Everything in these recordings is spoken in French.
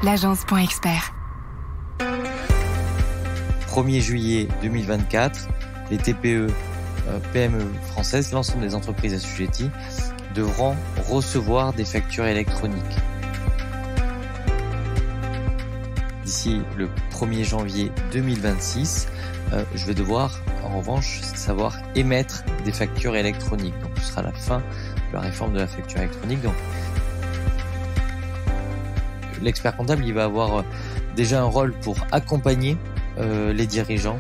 l'agence.expert. 1er juillet 2024, les TPE, PME françaises, l'ensemble des entreprises assujetties, devront recevoir des factures électroniques. D'ici le 1er janvier 2026, je vais devoir, en revanche, savoir émettre des factures électroniques. Donc, ce sera la fin de la réforme de la facture électronique. Donc, l'expert comptable, il va avoir déjà un rôle pour accompagner les dirigeants.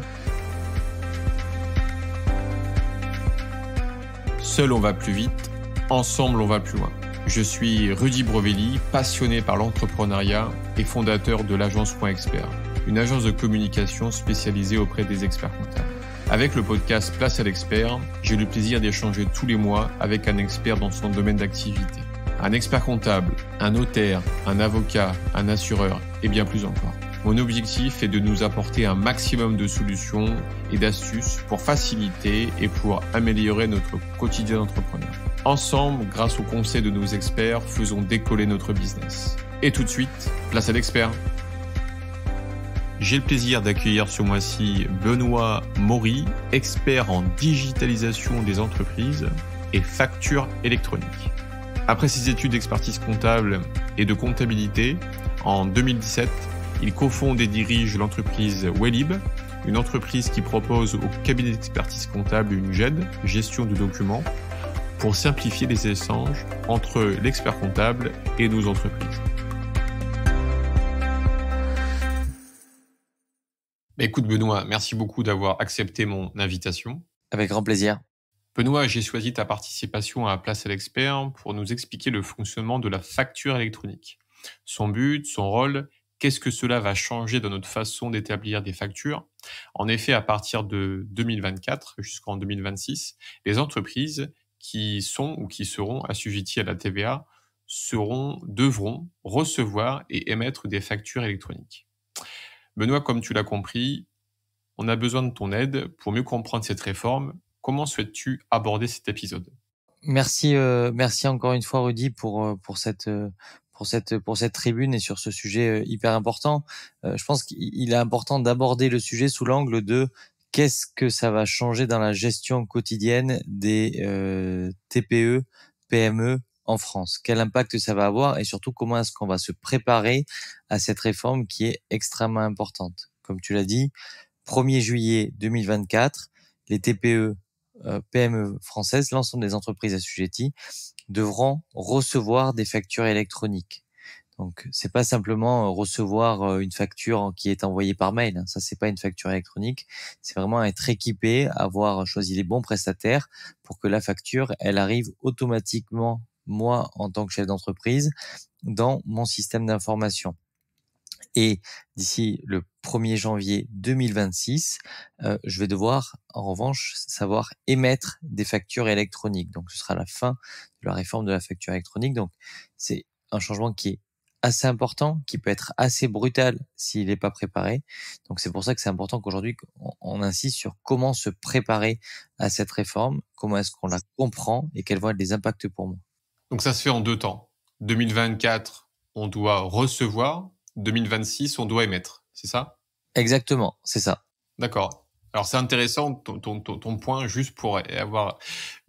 Seul on va plus vite, ensemble on va plus loin. Je suis Rudy Brovelli, passionné par l'entrepreneuriat et fondateur de l'agence.expert, une agence de communication spécialisée auprès des experts comptables. Avec le podcast Place à l'expert, j'ai le plaisir d'échanger tous les mois avec un expert dans son domaine d'activité. Un expert comptable, un notaire, un avocat, un assureur et bien plus encore. Mon objectif est de nous apporter un maximum de solutions et d'astuces pour faciliter et pour améliorer notre quotidien d'entrepreneur. Ensemble, grâce aux conseils de nos experts, faisons décoller notre business. Et tout de suite, place à l'expert. J'ai le plaisir d'accueillir ce mois-ci Benoît Maury, expert en digitalisation des entreprises et factures électroniques. Après ses études d'expertise comptable et de comptabilité, en 2017, il cofonde et dirige l'entreprise Wellib, une entreprise qui propose au cabinet d'expertise comptable une GED, gestion de documents, pour simplifier les échanges entre l'expert comptable et nos entreprises. Écoute Benoît, merci beaucoup d'avoir accepté mon invitation. Avec grand plaisir. Benoît, j'ai choisi ta participation à Place à l'expert pour nous expliquer le fonctionnement de la facture électronique. Son but, son rôle, qu'est-ce que cela va changer dans notre façon d'établir des factures? En effet, à partir de 2024 jusqu'en 2026, les entreprises qui sont ou qui seront assujetties à la TVA devront recevoir et émettre des factures électroniques. Benoît, comme tu l'as compris, on a besoin de ton aide pour mieux comprendre cette réforme. Comment souhaites-tu aborder cet épisode? Merci encore une fois Rudy pour cette tribune et sur ce sujet hyper important. Je pense qu'il est important d'aborder le sujet sous l'angle de qu'est-ce que ça va changer dans la gestion quotidienne des TPE, PME en France. Quel impact ça va avoir et surtout comment est-ce qu'on va se préparer à cette réforme qui est extrêmement importante. Comme tu l'as dit, 1er juillet 2024, les TPE, PME françaises, l'ensemble des entreprises assujetties, devront recevoir des factures électroniques. Donc, c'est pas simplement recevoir une facture qui est envoyée par mail. Ça, c'est pas une facture électronique. C'est vraiment être équipé, avoir choisi les bons prestataires pour que la facture, elle arrive automatiquement, moi, en tant que chef d'entreprise, dans mon système d'information. Et d'ici le 1er janvier 2026, je vais devoir, en revanche, savoir émettre des factures électroniques. Donc, ce sera la fin de la réforme de la facture électronique. Donc, c'est un changement qui est assez important, qui peut être assez brutal s'il n'est pas préparé. Donc, c'est pour ça que c'est important qu'aujourd'hui, on insiste sur comment se préparer à cette réforme, comment est-ce qu'on la comprend et quels vont être les impacts pour moi. Donc, ça se fait en 2 temps. 2024, on doit recevoir. 2026, on doit émettre, c'est ça? Exactement, c'est ça. D'accord. Alors, c'est intéressant ton point, juste pour avoir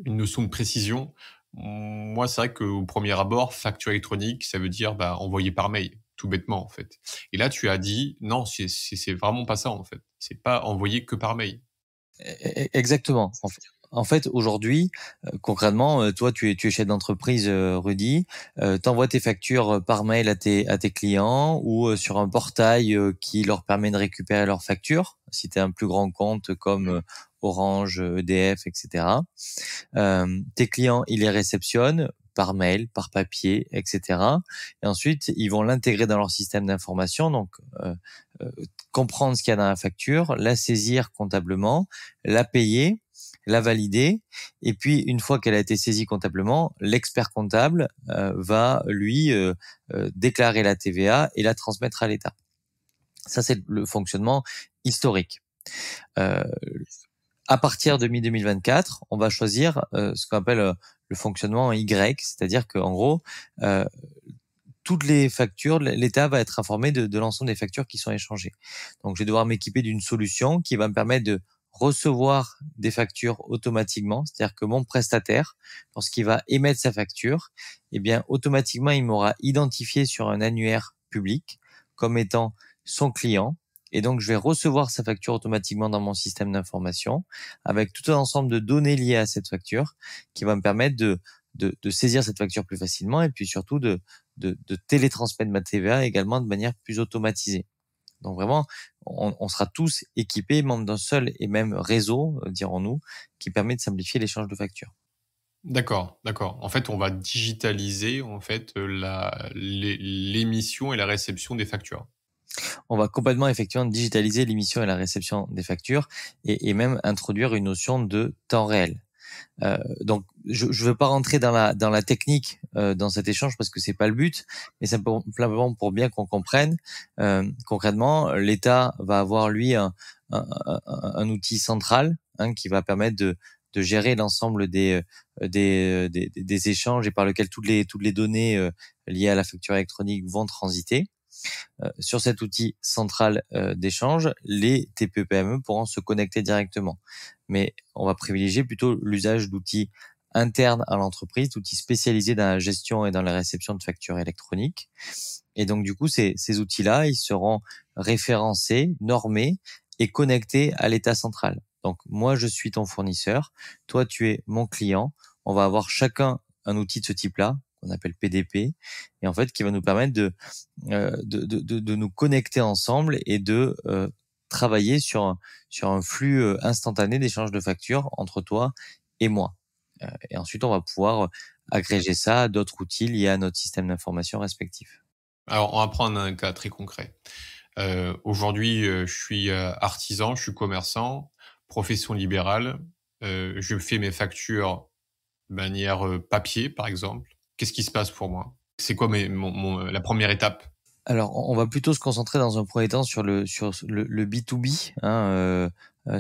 une notion de précision. Moi, c'est vrai qu'au premier abord, facture électronique, ça veut dire envoyer par mail, tout bêtement en fait. Et là, tu as dit non, c'est vraiment pas ça en fait. C'est pas envoyer que par mail. Exactement. En fait, aujourd'hui, concrètement, toi, tu es chef d'entreprise, Rudy. T'envoies tes factures par mail à tes clients ou sur un portail qui leur permet de récupérer leurs factures. Si tu as un plus grand compte comme Orange, EDF, etc. Tes clients, ils les réceptionnent par mail, par papier, etc. Et ensuite, ils vont l'intégrer dans leur système d'information. Donc, comprendre ce qu'il y a dans la facture, la saisir comptablement, la payer, la valider, et puis une fois qu'elle a été saisie comptablement, l'expert comptable va lui déclarer la TVA et la transmettre à l'État. Ça, c'est le fonctionnement historique. À partir de mi-2024, on va choisir ce qu'on appelle le fonctionnement Y, c'est-à-dire qu'en gros, toutes les factures, l'État va être informé de l'ensemble des factures qui sont échangées. Donc, je vais devoir m'équiper d'une solution qui va me permettre de recevoir des factures automatiquement, c'est-à-dire que mon prestataire, lorsqu'il va émettre sa facture, eh bien, automatiquement, il m'aura identifié sur un annuaire public comme étant son client. Et donc, je vais recevoir sa facture automatiquement dans mon système d'information avec tout un ensemble de données liées à cette facture qui va me permettre de saisir cette facture plus facilement et puis surtout de télétransmettre ma TVA également de manière plus automatisée. Donc vraiment, on sera tous équipés, membres d'un seul et même réseau, dirons-nous, qui permet de simplifier l'échange de factures. D'accord, d'accord. En fait, on va digitaliser en fait l'émission et la réception des factures. On va complètement effectivement digitaliser l'émission et la réception des factures et même introduire une notion de temps réel. Donc, je ne veux pas rentrer dans la technique dans cet échange parce que c'est pas le but, mais simplement pour bien qu'on comprenne. Concrètement, l'État va avoir lui un outil central qui va permettre de gérer l'ensemble des échanges et par lequel toutes les données liées à la facture électronique vont transiter. Sur cet outil central d'échange, les TPE-PME pourront se connecter directement. Mais on va privilégier plutôt l'usage d'outils internes à l'entreprise, d'outils spécialisés dans la gestion et dans la réception de factures électroniques. Et donc, du coup, ces outils-là, ils seront référencés, normés et connectés à l'état central. Donc, moi, je suis ton fournisseur, toi, tu es mon client. On va avoir chacun un outil de ce type-là, qu'on appelle PDP, et en fait, qui va nous permettre de nous connecter ensemble et de travailler sur un flux instantané d'échange de factures entre toi et moi. Et ensuite, on va pouvoir agréger ça à d'autres outils liés à notre système d'information respectif. Alors, on va prendre un cas très concret. Aujourd'hui, je suis artisan, je suis commerçant, profession libérale. Je fais mes factures de manière papier, par exemple. Qu'est-ce qui se passe pour moi? C'est quoi la première étape? Alors, on va plutôt se concentrer dans un premier temps sur le B2B,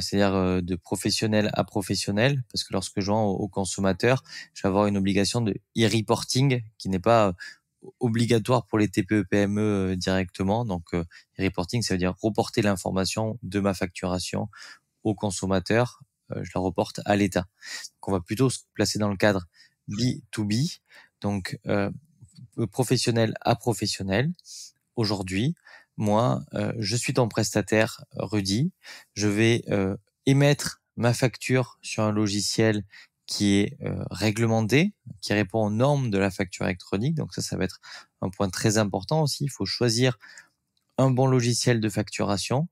c'est-à-dire de professionnel à professionnel, parce que lorsque je vends aux consommateurs, je vais avoir une obligation de e-reporting qui n'est pas obligatoire pour les TPE-PME directement. Donc, e-reporting, ça veut dire reporter l'information de ma facturation au consommateur. Je la reporte à l'État. Donc, on va plutôt se placer dans le cadre B2B, donc professionnel à professionnel. Aujourd'hui, moi, je suis ton prestataire Rudy. Je vais émettre ma facture sur un logiciel qui est réglementé, qui répond aux normes de la facture électronique. Donc ça va être un point très important aussi. Il faut choisir un bon logiciel de facturation.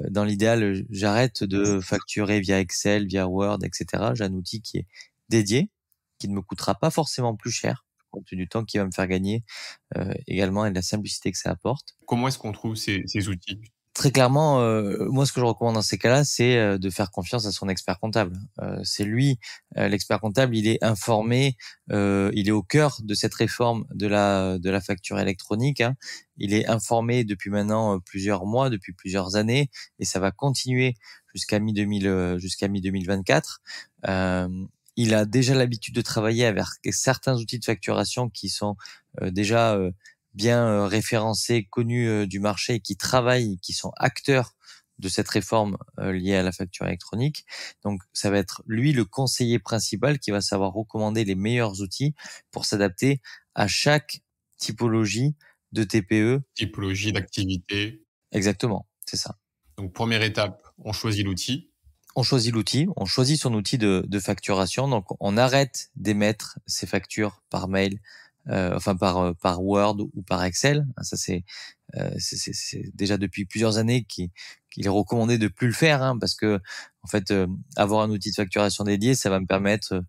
Dans l'idéal, j'arrête de facturer via Excel, via Word, etc. J'ai un outil qui est dédié, qui ne me coûtera pas forcément plus cher, compte tenu du temps qu'il va me faire gagner également et de la simplicité que ça apporte. Comment est-ce qu'on trouve ces outils? Très clairement, moi, ce que je recommande dans ces cas-là, c'est de faire confiance à son expert comptable. C'est lui, l'expert comptable, il est informé, il est au cœur de cette réforme de la facture électronique. Il est informé depuis maintenant plusieurs mois, depuis plusieurs années, et ça va continuer jusqu'à mi-2024. Il a déjà l'habitude de travailler avec certains outils de facturation qui sont déjà bien référencés, connus du marché, qui travaillent, qui sont acteurs de cette réforme liée à la facture électronique. Donc, ça va être lui le conseiller principal qui va savoir recommander les meilleurs outils pour s'adapter à chaque typologie de TPE. Typologie d'activité. Exactement, c'est ça. Donc, première étape, on choisit l'outil. On choisit l'outil, on choisit son outil de facturation. Donc, on arrête d'émettre ses factures par mail, par Word ou par Excel. Ça c'est déjà depuis plusieurs années qu'il est recommandé de plus le faire, parce que en fait avoir un outil de facturation dédié, ça va me permettre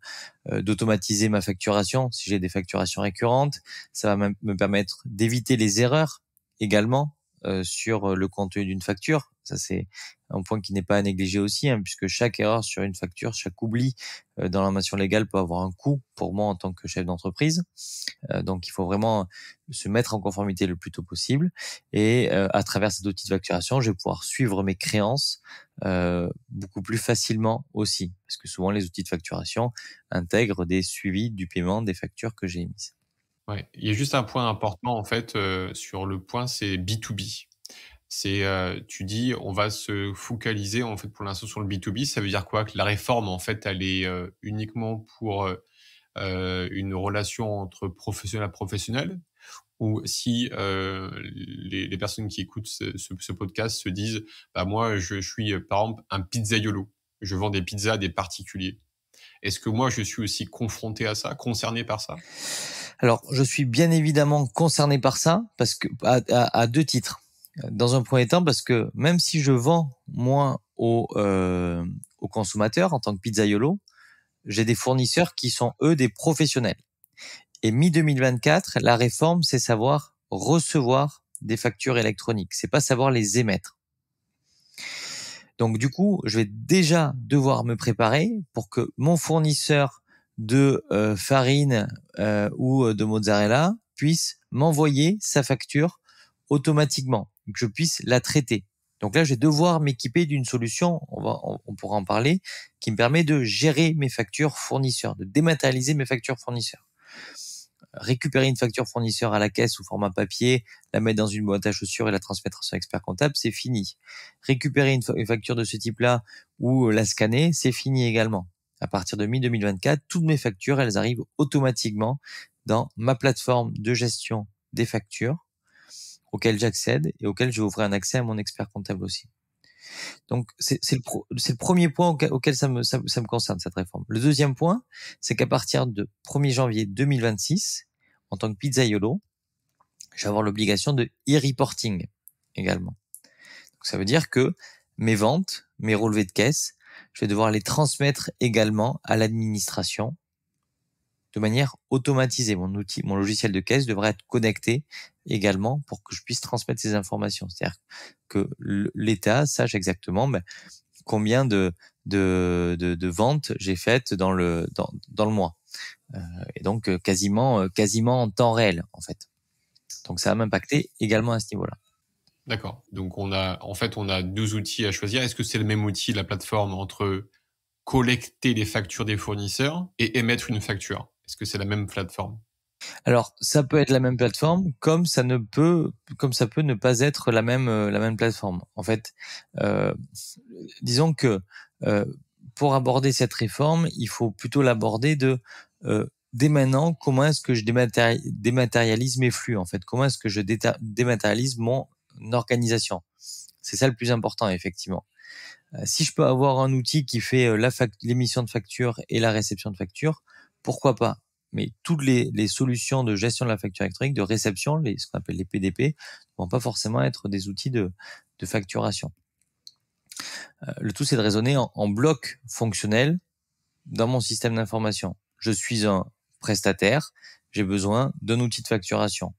d'automatiser ma facturation si j'ai des facturations récurrentes. Ça va me permettre d'éviter les erreurs également sur le contenu d'une facture. Ça c'est un point qui n'est pas à négliger aussi, puisque chaque erreur sur une facture, chaque oubli dans la mention légale peut avoir un coût pour moi en tant que chef d'entreprise. Donc, il faut vraiment se mettre en conformité le plus tôt possible. Et à travers cet outil de facturation, je vais pouvoir suivre mes créances beaucoup plus facilement aussi. Parce que souvent, les outils de facturation intègrent des suivis du paiement des factures que j'ai émises. Ouais. Il y a juste un point important, en fait, sur le point, c'est B2B. C'est, tu dis: «On va se focaliser, en fait, pour l'instant, sur le B2B». Ça veut dire quoi? Que la réforme, en fait, elle est, uniquement pour, une relation entre professionnel à professionnel? Ou si, les personnes qui écoutent ce podcast se disent: «Bah, moi, je suis, par exemple, un pizzaiolo. Je vends des pizzas à des particuliers». Est-ce que moi, je suis aussi confronté à ça, concerné par ça? Alors, je suis bien évidemment concerné par ça parce que à 2 titres. Dans un premier temps, parce que même si je vends moi aux consommateurs en tant que pizzaiolo, j'ai des fournisseurs qui sont eux des professionnels. Et mi-2024, la réforme, c'est savoir recevoir des factures électroniques. C'est pas savoir les émettre. Donc du coup, je vais déjà devoir me préparer pour que mon fournisseur de farine ou de mozzarella puisse m'envoyer sa facture automatiquement, que je puisse la traiter. Donc là, je vais devoir m'équiper d'une solution, on pourra en parler, qui me permet de gérer mes factures fournisseurs, de dématérialiser mes factures fournisseurs. Récupérer une facture fournisseur à la caisse sous format papier, la mettre dans une boîte à chaussures et la transmettre à son expert comptable, c'est fini. Récupérer une facture de ce type-là ou la scanner, c'est fini également. À partir de mi-2024, toutes mes factures, elles arrivent automatiquement dans ma plateforme de gestion des factures auquel j'accède et auquel je vais ouvrir un accès à mon expert comptable aussi. Donc, c'est le premier point auquel ça me concerne, cette réforme. Le deuxième point, c'est qu'à partir de 1er janvier 2026, en tant que pizzaiolo, je vais avoir l'obligation de e-reporting également. Donc, ça veut dire que mes ventes, mes relevés de caisse, je vais devoir les transmettre également à l'administration de manière automatisée. Mon logiciel de caisse devrait être connecté également pour que je puisse transmettre ces informations. C'est-à-dire que l'État sache exactement combien de ventes j'ai faites dans le mois. Et donc quasiment en temps réel en fait. Donc ça va m'impacter également à ce niveau-là. D'accord. Donc on a 2 outils à choisir. Est-ce que c'est le même outil, la plateforme, entre collecter les factures des fournisseurs et émettre une facture? Est-ce que c'est la même plateforme? Alors, ça peut être la même plateforme, comme ça peut ne pas être la même plateforme. En fait, disons que pour aborder cette réforme, il faut plutôt l'aborder dès maintenant. Comment est-ce que je dématérialise mes flux en fait? Comment est-ce que je dématérialise mon organisation? C'est ça le plus important effectivement. Si je peux avoir un outil qui fait l'émission de facture et la réception de facture, pourquoi pas? Mais toutes les solutions de gestion de la facture électronique, de réception, ce qu'on appelle les PDP, ne vont pas forcément être des outils de facturation. Le tout, c'est de raisonner en bloc fonctionnel dans mon système d'information. Je suis un prestataire, j'ai besoin d'un outil de facturation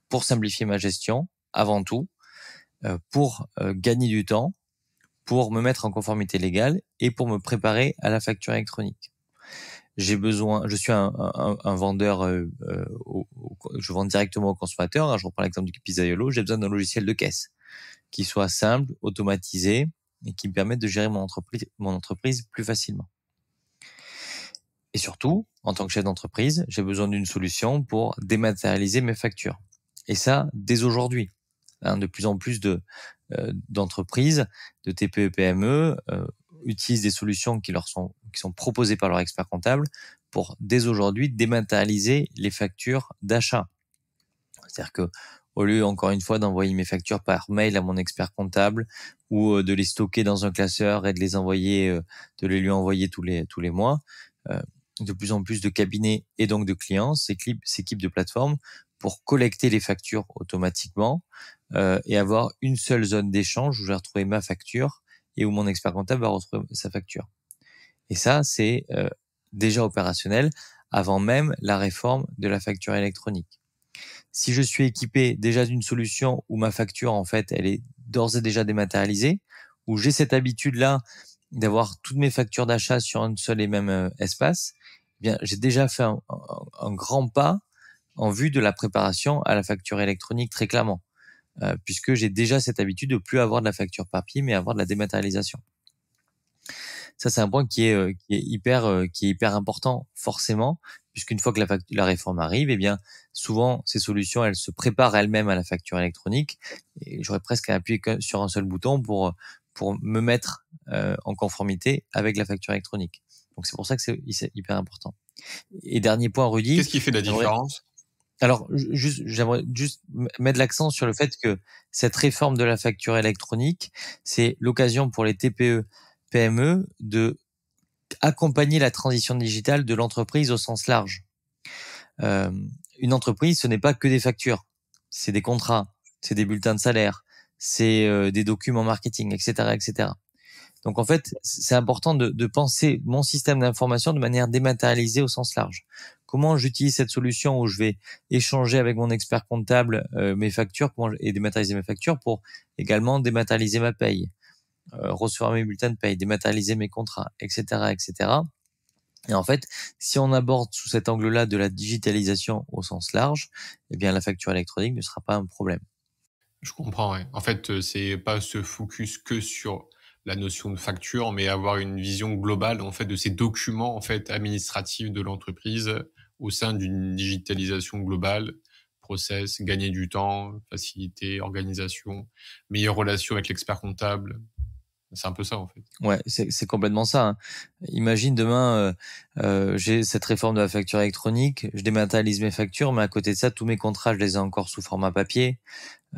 pour simplifier ma gestion, avant tout, pour gagner du temps, pour me mettre en conformité légale et pour me préparer à la facture électronique. Je suis un vendeur, je vends directement au consommateur. Je reprends l'exemple du pizzaiolo. J'ai besoin d'un logiciel de caisse qui soit simple, automatisé et qui me permette de gérer mon entreprise plus facilement. Et surtout, en tant que chef d'entreprise, j'ai besoin d'une solution pour dématérialiser mes factures. Et ça, dès aujourd'hui. De plus en plus d'entreprises, de TPE, PME, utilisent des solutions qui sont proposées par leur expert comptable pour dès aujourd'hui dématérialiser les factures d'achat. C'est-à-dire que au lieu encore une fois d'envoyer mes factures par mail à mon expert comptable ou de les stocker dans un classeur et de les lui envoyer tous les mois, de plus en plus de cabinets et donc de clients s'équipent de plateformes pour collecter les factures automatiquement et avoir une seule zone d'échange où je vais retrouver ma facture et où mon expert comptable va retrouver sa facture. Et ça, c'est déjà opérationnel avant même la réforme de la facture électronique. Si je suis équipé déjà d'une solution où ma facture, en fait, elle est d'ores et déjà dématérialisée, où j'ai cette habitude-là d'avoir toutes mes factures d'achat sur un seul et même espace, eh bien, j'ai déjà fait un grand pas en vue de la préparation à la facture électronique très clairement, puisque j'ai déjà cette habitude de plus avoir de la facture papier, mais avoir de la dématérialisation. Ça, c'est un point qui est hyper important, forcément, puisqu'une fois que la réforme arrive, eh bien, souvent, ces solutions, elles se préparent elles-mêmes à la facture électronique. Et j'aurais presque à appuyer sur un seul bouton pour me mettre en conformité avec la facture électronique. Donc, c'est pour ça que c'est hyper important. Et dernier point, Rudy. Qu'est-ce qui fait la différence? Alors, j'aimerais juste mettre l'accent sur le fait que cette réforme de la facture électronique, c'est l'occasion pour les TPE, PME de accompagner la transition digitale de l'entreprise au sens large. Une entreprise, ce n'est pas que des factures, c'est des contrats, c'est des bulletins de salaire, c'est des documents marketing, etc., etc. Donc en fait, c'est important de penser mon système d'information de manière dématérialisée au sens large. Comment j'utilise cette solution où je vais échanger avec mon expert comptable mes factures et dématérialiser mes factures pour également dématérialiser ma paye, recevoir mes bulletins de paye, dématérialiser mes contrats, etc., etc. Et en fait, si on aborde sous cet angle-là de la digitalisation au sens large, eh bien la facture électronique ne sera pas un problème. Je comprends, ouais. En fait, c'est pas se focus que sur la notion de facture, mais avoir une vision globale en fait de ces documents en fait administratifs de l'entreprise au sein d'une digitalisation globale, process, gagner du temps, facilité, organisation, meilleure relation avec l'expert comptable. C'est un peu ça en fait. Ouais, c'est complètement ça. Hein. Imagine demain, j'ai cette réforme de la facture électronique, je dématérialise mes factures, mais à côté de ça, tous mes contrats, je les ai encore sous format papier.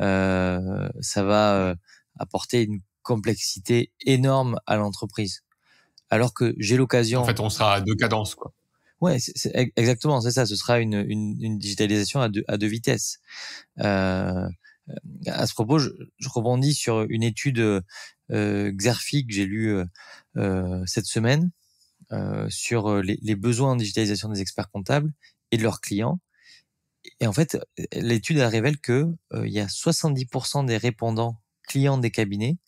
Ça va apporter une complexité énorme à l'entreprise. Alors que j'ai l'occasion. En fait, on sera à deux cadences, quoi. Ouais, exactement, c'est ça. Ce sera une digitalisation à deux vitesses. À ce propos, je rebondis sur une étude Xerfi que j'ai lue cette semaine sur les besoins en digitalisation des experts comptables et de leurs clients. Et en fait, l'étude elle révèle que il y a 70% des répondants clients des cabinets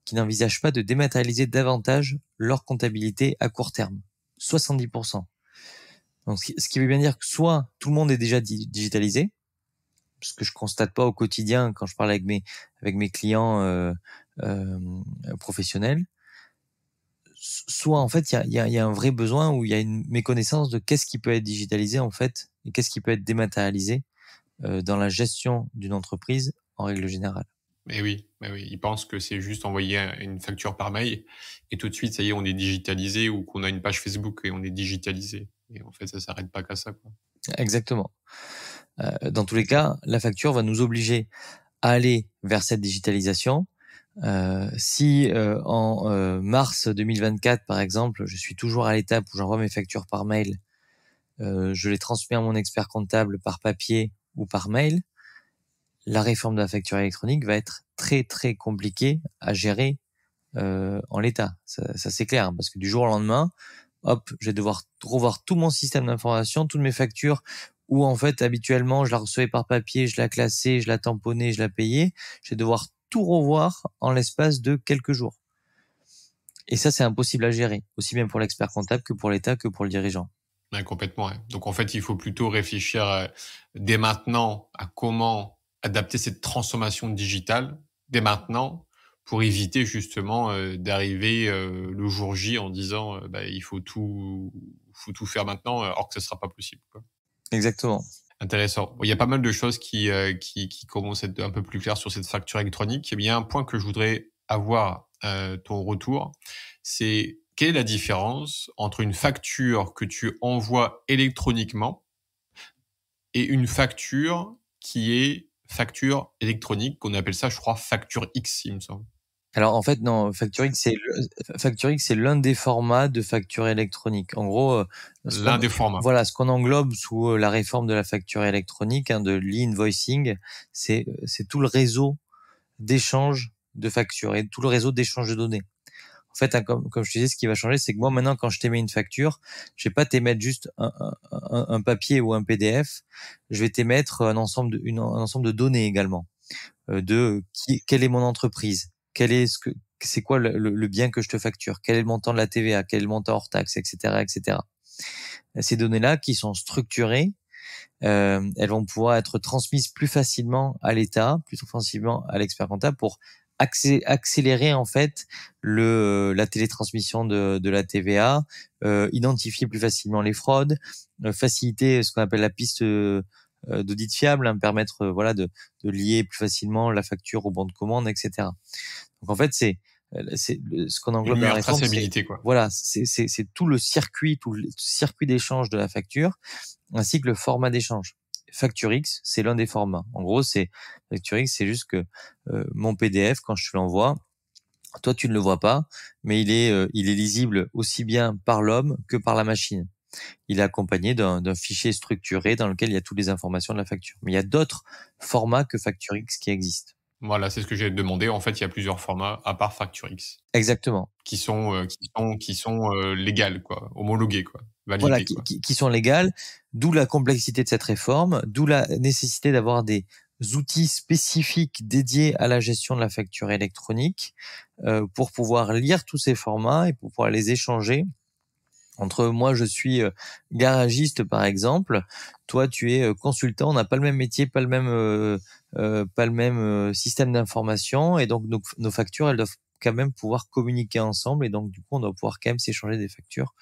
qui n'envisagent pas de dématérialiser davantage leur comptabilité à court terme. 70%. Donc, ce qui veut bien dire que soit tout le monde est déjà digitalisé, ce que je constate pas au quotidien quand je parle avec mes clients professionnels, soit en fait il y a un vrai besoin où il y a une méconnaissance de qu'est-ce qui peut être digitalisé en fait et qu'est-ce qui peut être dématérialisé dans la gestion d'une entreprise en règle générale. Mais oui, ils pensent que c'est juste envoyer une facture par mail et tout de suite, ça y est, on est digitalisé, ou qu'on a une page Facebook et on est digitalisé. Et en fait, ça s'arrête pas qu'à ça, quoi. Exactement. Dans tous les cas, la facture va nous obliger à aller vers cette digitalisation. Si en mars 2024, par exemple, je suis toujours à l'étape où j'envoie mes factures par mail, je les transmets à mon expert comptable par papier ou par mail, la réforme de la facture électronique va être très très compliquée à gérer en l'état. Ça c'est clair, hein, parce que du jour au lendemain, hop, je vais devoir revoir tout mon système d'information, toutes mes factures, où en fait habituellement je la recevais par papier, je la classais, je la tamponnais, je la payais. Je vais devoir tout revoir en l'espace de quelques jours. Et ça, c'est impossible à gérer, aussi bien pour l'expert comptable que pour l'État que pour le dirigeant. Ouais, complètement. Ouais. Donc en fait, il faut plutôt réfléchir dès maintenant à comment adapter cette transformation digitale dès maintenant, pour éviter justement d'arriver le jour J en disant il faut tout faire maintenant, alors que ce sera pas possible, quoi. Exactement. Intéressant. Bon, il y a pas mal de choses qui commencent à être un peu plus claires sur cette facture électronique. Il y a un point que je voudrais avoir ton retour, c'est quelle est la différence entre une facture que tu envoies électroniquement et une facture qui est facture électronique, qu'on appelle ça, je crois, facture X, il me semble. Alors en fait non, Facture X c'est l'un des formats de facture électronique. En gros, L'un des formats. Voilà, ce qu'on englobe sous la réforme de la facture électronique, hein, de l'e-invoicing, c'est tout le réseau d'échange de factures et tout le réseau d'échange de données. En fait, hein, comme je te disais, ce qui va changer, c'est que moi maintenant, quand je t'émets une facture, je vais pas t'émettre juste un papier ou un PDF, je vais t'émettre un ensemble de données également, quelle est mon entreprise, c'est quoi le bien que je te facture, quel est le montant de la TVA, quel est le montant hors taxe, etc., etc. Ces données-là qui sont structurées, elles vont pouvoir être transmises plus facilement à l'État, plus facilement à l'expert comptable pour accélérer en fait la télétransmission de la TVA, identifier plus facilement les fraudes, faciliter ce qu'on appelle la piste d'audit fiable, permettre de lier plus facilement la facture au bon de commande, etc. Donc en fait c'est ce qu'on englobe Une dans la meilleure réforme, traçabilité, quoi. voilà, c'est tout le circuit d'échange de la facture, ainsi que le format d'échange. FactureX, c'est l'un des formats. En gros, FactureX, c'est juste que mon PDF, quand je te l'envoie, toi tu ne le vois pas, mais il est lisible aussi bien par l'homme que par la machine. Il est accompagné d'un fichier structuré dans lequel il y a toutes les informations de la facture. Mais il y a d'autres formats que FactureX qui existent. Voilà, c'est ce que j'ai demandé. En fait, il y a plusieurs formats à part FactureX. Exactement. Qui sont légales, quoi, homologuées, quoi, Voilà, validées, quoi. qui sont légales, d'où la complexité de cette réforme, d'où la nécessité d'avoir des outils spécifiques dédiés à la gestion de la facture électronique pour pouvoir lire tous ces formats et pour pouvoir les échanger. Entre moi, je suis garagiste par exemple, toi tu es consultant, on n'a pas le même métier, pas le même système d'information, et donc nos factures, elles doivent quand même pouvoir communiquer ensemble, et donc du coup on doit pouvoir quand même s'échanger des factures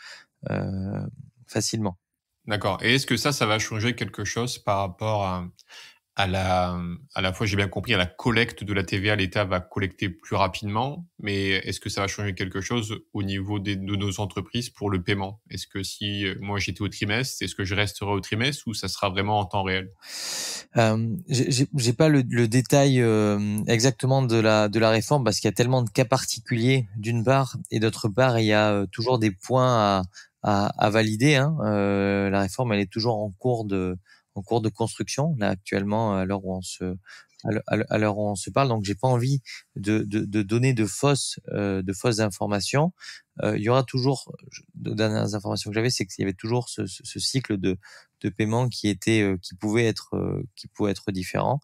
facilement. D'accord. Et est-ce que ça va changer quelque chose par rapport à la fois, j'ai bien compris, à la collecte de la TVA, l'État va collecter plus rapidement, mais est-ce que ça va changer quelque chose au niveau de nos entreprises pour le paiement? Est-ce que si moi j'étais au trimestre, est-ce que je resterai au trimestre ou ça sera vraiment en temps réel? J'ai pas le détail exactement de la réforme, parce qu'il y a tellement de cas particuliers d'une part, et d'autre part il y a toujours des points à valider. La réforme, elle est toujours en cours de construction là actuellement, à l'heure où on se parle. Donc j'ai pas envie de donner de fausses informations. Il y aura toujours, de dernières informations que j'avais, c'est qu'il y avait toujours ce cycle de paiement qui pouvait être différent.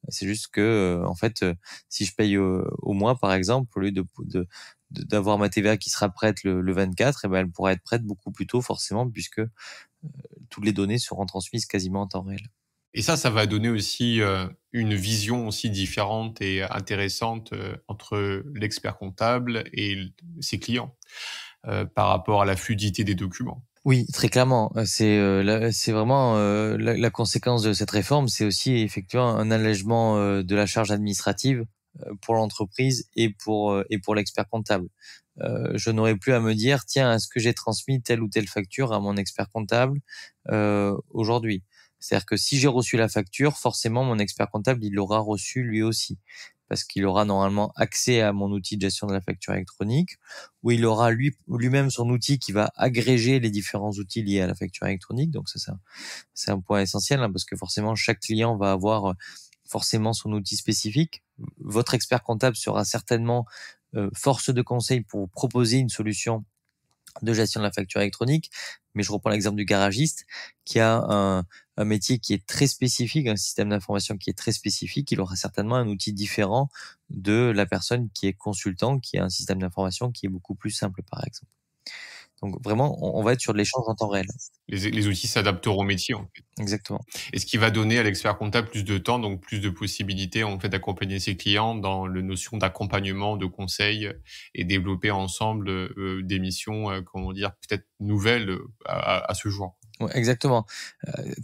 C'est juste que en fait, si je paye au mois par exemple, au lieu d'avoir ma TVA qui sera prête le 24, et ben elle pourra être prête beaucoup plus tôt forcément, puisque toutes les données seront transmises quasiment en temps réel. Et ça va donner aussi une vision aussi différente et intéressante entre l'expert comptable et ses clients par rapport à la fluidité des documents. Oui, très clairement. C'est vraiment la conséquence de cette réforme, c'est aussi effectivement un allègement de la charge administrative pour l'entreprise et pour l'expert comptable. Je n'aurai plus à me dire, tiens, est-ce que j'ai transmis telle ou telle facture à mon expert comptable aujourd'hui? C'est-à-dire que si j'ai reçu la facture, forcément mon expert comptable, il l'aura reçu lui aussi, parce qu'il aura normalement accès à mon outil de gestion de la facture électronique, où il aura lui-même son outil qui va agréger les différents outils liés à la facture électronique. Donc ça c'est un point essentiel, parce que forcément chaque client va avoir forcément son outil spécifique. Votre expert comptable sera certainement force de conseil pour vous proposer une solution de gestion de la facture électronique. Mais je reprends l'exemple du garagiste qui a un métier qui est très spécifique, un système d'information qui est très spécifique. Il aura certainement un outil différent de la personne qui est consultant, qui a un système d'information qui est beaucoup plus simple, par exemple. Donc vraiment, on va être sur de l'échange en temps réel. Les outils s'adapteront au métier, en fait. Exactement. Et ce qui va donner à l'expert comptable plus de temps, donc plus de possibilités en fait d'accompagner ses clients dans la notion d'accompagnement, de conseil et développer ensemble des missions, comment dire, peut-être nouvelles à ce jour. Ouais, exactement.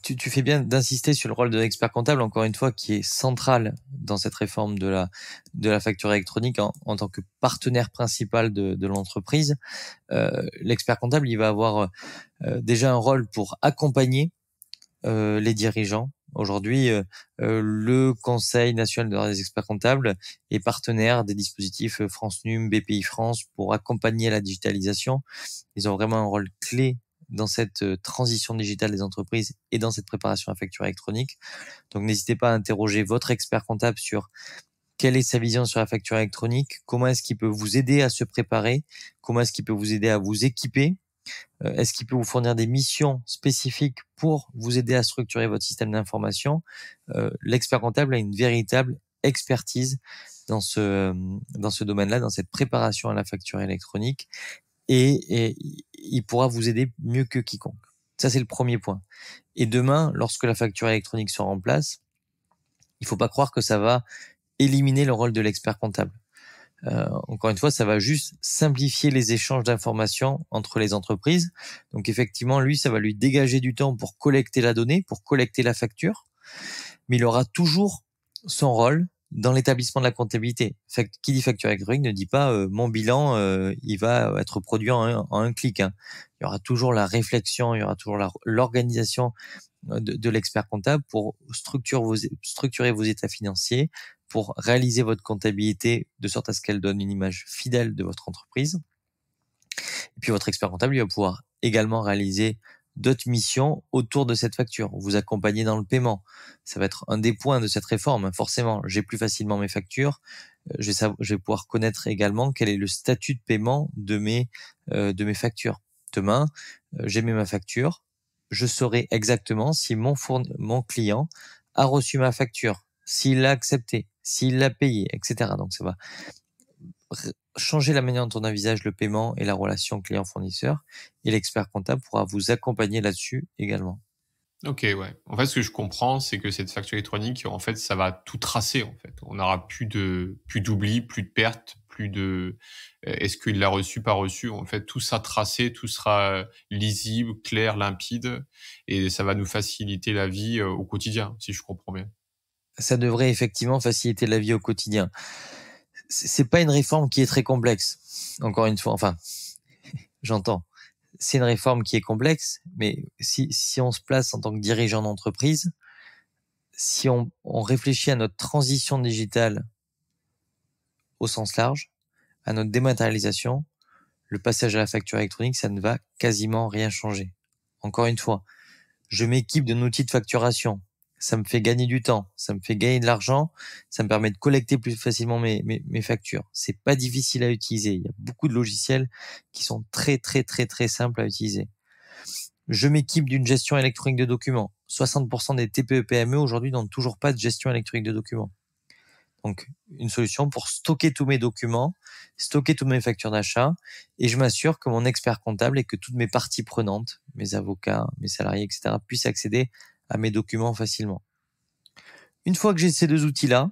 Tu fais bien d'insister sur le rôle de l'expert comptable, encore une fois, qui est central dans cette réforme de la facture électronique en tant que partenaire principal de l'entreprise. L'expert comptable, il va avoir déjà un rôle pour accompagner les dirigeants. Aujourd'hui, le Conseil national des experts comptables est partenaire des dispositifs France Num, BPI France pour accompagner la digitalisation. Ils ont vraiment un rôle clé dans cette transition digitale des entreprises et dans cette préparation à la facture électronique. Donc n'hésitez pas à interroger votre expert comptable sur quelle est sa vision sur la facture électronique, comment est-ce qu'il peut vous aider à se préparer, comment est-ce qu'il peut vous aider à vous équiper, est-ce qu'il peut vous fournir des missions spécifiques pour vous aider à structurer votre système d'information. L'expert comptable a une véritable expertise dans ce domaine-là, dans cette préparation à la facture électronique, et il pourra vous aider mieux que quiconque. Ça, c'est le premier point. Et demain, lorsque la facture électronique sera en place, il faut pas croire que ça va éliminer le rôle de l'expert comptable. Encore une fois, ça va juste simplifier les échanges d'informations entre les entreprises. Donc effectivement, lui, ça va lui dégager du temps pour collecter la donnée, pour collecter la facture, mais il aura toujours son rôle dans l'établissement de la comptabilité. Qui dit facture électronique ne dit pas mon bilan, il va être produit en un clic. Hein. Il y aura toujours la réflexion, il y aura toujours l'organisation de l'expert comptable pour structurer vos états financiers, pour réaliser votre comptabilité de sorte à ce qu'elle donne une image fidèle de votre entreprise. Et puis votre expert comptable, il va pouvoir également réaliser d'autres missions autour de cette facture, vous accompagner dans le paiement. Ça va être un des points de cette réforme. Forcément, j'ai plus facilement mes factures. Je vais pouvoir connaître également quel est le statut de paiement de mes factures. Demain, j'émets ma facture. Je saurai exactement si mon client a reçu ma facture, s'il l'a acceptée, s'il l'a payée, etc. Donc, ça va changer la manière dont on envisage le paiement et la relation client-fournisseur. Et l'expert comptable pourra vous accompagner là-dessus également. Ok, ouais. En fait, ce que je comprends, c'est que cette facture électronique, en fait, ça va tout tracer, en fait. On n'aura plus d'oubli, plus de pertes, plus de est-ce qu'il l'a reçu, pas reçu. En fait, tout sera tracé, tout sera lisible, clair, limpide, et ça va nous faciliter la vie au quotidien, si je comprends bien. Ça devrait effectivement faciliter la vie au quotidien. C'est pas une réforme qui est très complexe. Encore une fois, enfin, j'entends. C'est une réforme qui est complexe, mais si on se place en tant que dirigeant d'entreprise, si on réfléchit à notre transition digitale au sens large, à notre dématérialisation, le passage à la facture électronique, ça ne va quasiment rien changer. Encore une fois, je m'équipe d'un outil de facturation. Ça me fait gagner du temps, ça me fait gagner de l'argent, ça me permet de collecter plus facilement mes factures. C'est pas difficile à utiliser. Il y a beaucoup de logiciels qui sont très simples à utiliser. Je m'équipe d'une gestion électronique de documents. 60% des TPE-PME aujourd'hui n'ont toujours pas de gestion électronique de documents. Donc, une solution pour stocker tous mes documents, stocker toutes mes factures d'achat, et je m'assure que mon expert comptable et que toutes mes parties prenantes, mes avocats, mes salariés, etc., puissent accéder à mes documents facilement. Une fois que j'ai ces deux outils-là,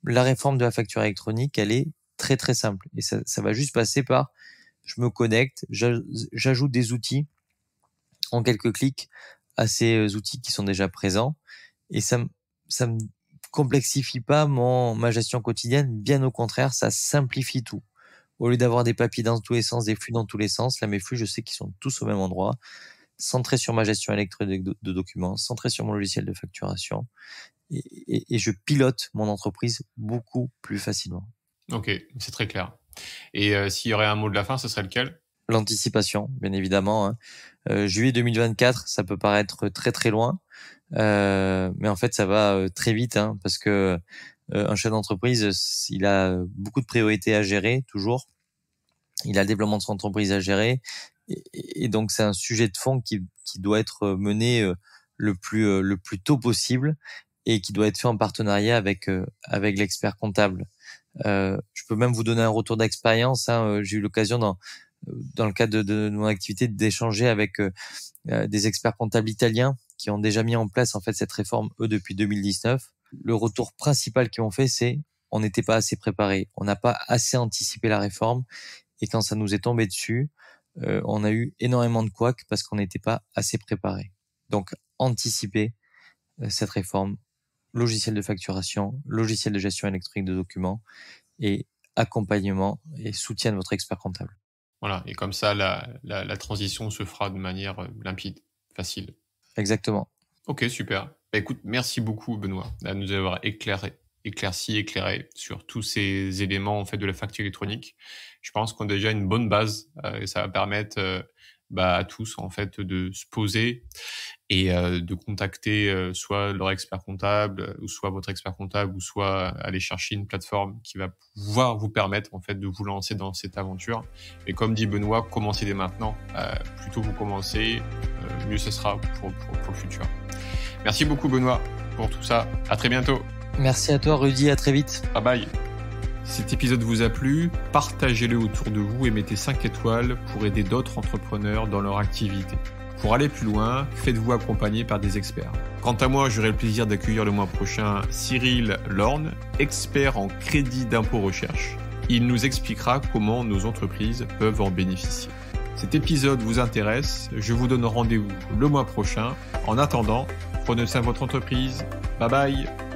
la réforme de la facture électronique, elle est très simple. Et ça va juste passer par, je me connecte, j'ajoute des outils en quelques clics à ces outils qui sont déjà présents. Et ça me complexifie pas ma gestion quotidienne. Bien au contraire, ça simplifie tout. Au lieu d'avoir des papiers dans tous les sens, des flux dans tous les sens, là, mes flux, je sais qu'ils sont tous au même endroit. Centré sur ma gestion électronique de documents, centré sur mon logiciel de facturation, et je pilote mon entreprise beaucoup plus facilement. Ok, c'est très clair. Et s'il y aurait un mot de la fin, ce serait lequel ? L'anticipation, bien évidemment. Juillet 2024, ça peut paraître très loin, mais en fait, ça va très vite, parce que un chef d'entreprise, il a beaucoup de priorités à gérer, toujours. Il a le développement de son entreprise à gérer. Et donc, c'est un sujet de fond qui doit être mené le plus tôt possible et qui doit être fait en partenariat avec l'expert comptable. Je peux même vous donner un retour d'expérience. J'ai eu l'occasion dans le cadre de mon activité d'échanger avec des experts comptables italiens qui ont déjà mis en place en fait cette réforme, eux, depuis 2019. Le retour principal qu'ils m'ont fait, c'est on n'était pas assez préparé. On n'a pas assez anticipé la réforme. Et quand ça nous est tombé dessus, on a eu énormément de couacs parce qu'on n'était pas assez préparé. Donc, anticiper cette réforme, logiciel de facturation, logiciel de gestion électronique de documents et accompagnement et soutien de votre expert comptable. Voilà, et comme ça, la transition se fera de manière limpide, facile. Exactement. Ok, super. Écoute, merci beaucoup, Benoît, de nous avoir éclairé sur tous ces éléments en fait de la facture électronique. Je pense qu'on a déjà une bonne base et ça va permettre à tous en fait de se poser et de contacter soit leur expert comptable ou soit votre expert comptable ou soit aller chercher une plateforme qui va pouvoir vous permettre en fait de vous lancer dans cette aventure. Et comme dit Benoît, commencez dès maintenant. Plus tôt vous commencez, mieux ce sera pour le futur. Merci beaucoup Benoît pour tout ça. À très bientôt. Merci à toi Rudy, à très vite. Bye bye. Si cet épisode vous a plu, partagez-le autour de vous et mettez 5 étoiles pour aider d'autres entrepreneurs dans leur activité. Pour aller plus loin, faites-vous accompagner par des experts. Quant à moi, j'aurai le plaisir d'accueillir le mois prochain Cyril Lorne, expert en crédit d'impôt recherche. Il nous expliquera comment nos entreprises peuvent en bénéficier. Cet épisode vous intéresse, je vous donne rendez-vous le mois prochain. En attendant, prenez soin de votre entreprise. Bye bye.